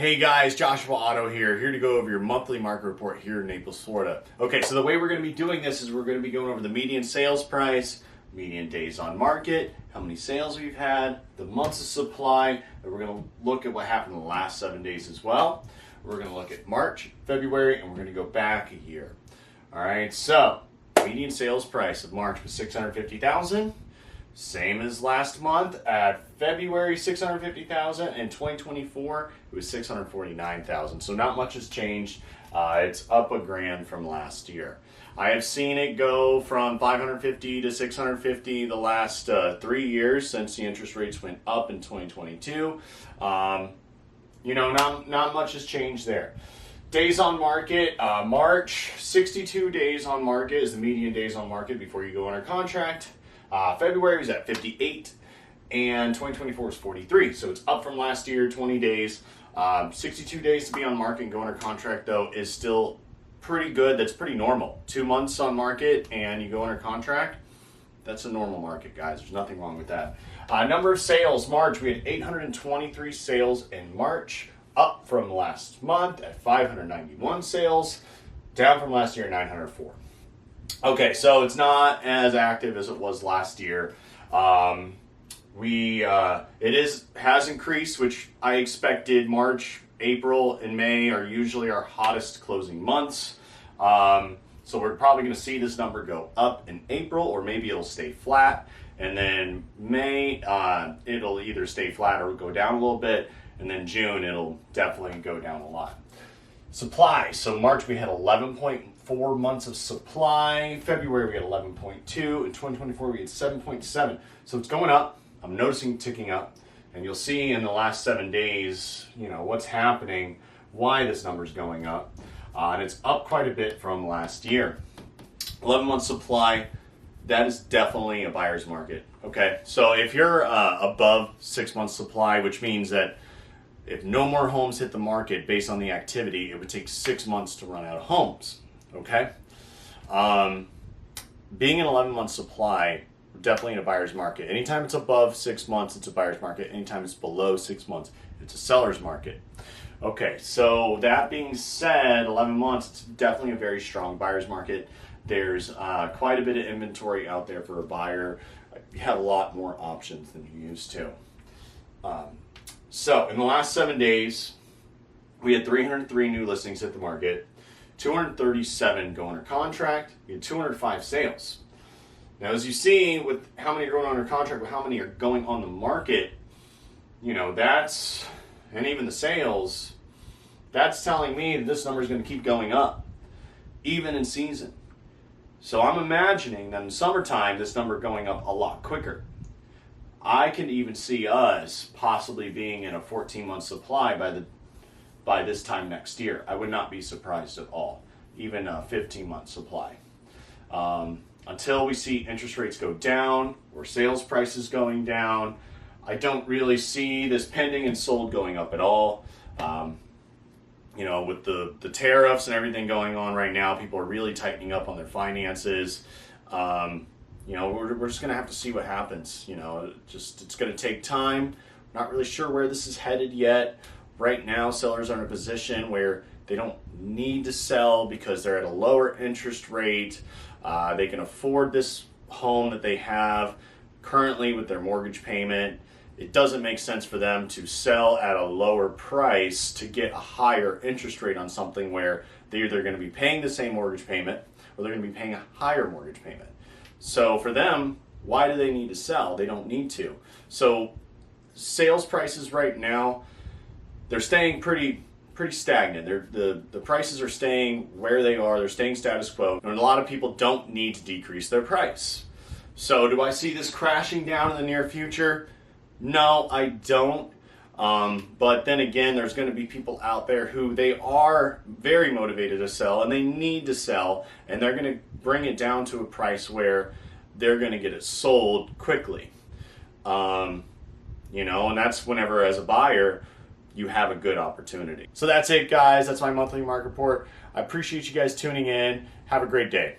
Hey guys, Joshua Otto here to go over your monthly market report here in Naples, Florida. Okay, so the way we're going to be doing this is we're going to be going over the median sales price, median days on market, how many sales we've had, the months of supply, and we're going to look at what happened in the last 7 days as well. We're going to look at March, February, and we're going to go back a year. All right, so median sales price of March was $650,000. Same as last month at February, $650,000. In 2024, it was $649,000. So not much has changed. It's up $1,000 from last year. I have seen it go from $550 to $650 the last 3 years since the interest rates went up in 2022. Not much has changed there. Days on market, March, 62 days on market is the median days on market before you go under contract. February was at 58, and 2024 was 43. So it's up from last year, 20 days. 62 days to be on market and go under contract, though, is still pretty good. That's pretty normal. 2 months on market and you go under contract, that's a normal market, guys. There's nothing wrong with that. Number of sales, March, we had 823 sales in March, up from last month at 591 sales, down from last year at 904. Okay, so it's not as active as it was last year. Has increased, which I expected. March, April, and May are usually our hottest closing months. So we're probably going to see this number go up in April, or maybe it'll stay flat. And then May, it'll either stay flat or go down a little bit. And then June, it'll definitely go down a lot. Supply. So March, we had 11.4 months of supply. February, we had 11.2. In 2024, we had 7.7. So it's going up. I'm noticing it ticking up. And you'll see in the last 7 days, what's happening, why this number's going up. And it's up quite a bit from last year. 11-month supply, that is definitely a buyer's market. Okay, so if you're above 6 months supply, which means that if no more homes hit the market based on the activity, it would take 6 months to run out of homes. Okay? Being an 11-month supply, definitely in a buyer's market. Anytime it's above 6 months, it's a buyer's market. Anytime it's below 6 months, it's a seller's market. Okay, so that being said, 11 months, it's definitely a very strong buyer's market. There's quite a bit of inventory out there for a buyer. You have a lot more options than you used to. So in the last 7 days, we had 303 new listings hit the market, 237 go under contract, we had 205 sales. Now, as you see with how many are going under contract, with how many are going on the market, and even the sales, that's telling me that this number is going to keep going up, even in season. So I'm imagining that in summertime, this number going up a lot quicker. I can even see us possibly being in a 14-month supply by this time next year. I would not be surprised at all, even a 15-month supply. Until we see interest rates go down or sales prices going down, I don't really see this pending and sold going up at all. With the tariffs and everything going on right now, people are really tightening up on their finances. We're just going to have to see what happens. It's going to take time. Not really sure where this is headed yet. Right now, sellers are in a position where they don't need to sell because they're at a lower interest rate. They can afford this home that they have currently with their mortgage payment. It doesn't make sense for them to sell at a lower price to get a higher interest rate on something where they're either going to be paying the same mortgage payment or they're going to be paying a higher mortgage payment. So for them, why do they need to sell? They don't need to. So sales prices right now, they're staying pretty stagnant. The prices are staying where they are. They're staying status quo. And a lot of people don't need to decrease their price. So do I see this crashing down in the near future? No, I don't. But then again, there's going to be people out there who they are very motivated to sell and they need to sell, and they're going to bring it down to a price where they're going to get it sold quickly. And that's whenever, as a buyer, you have a good opportunity. So that's it, guys. That's my monthly market report. I appreciate you guys tuning in. Have a great day.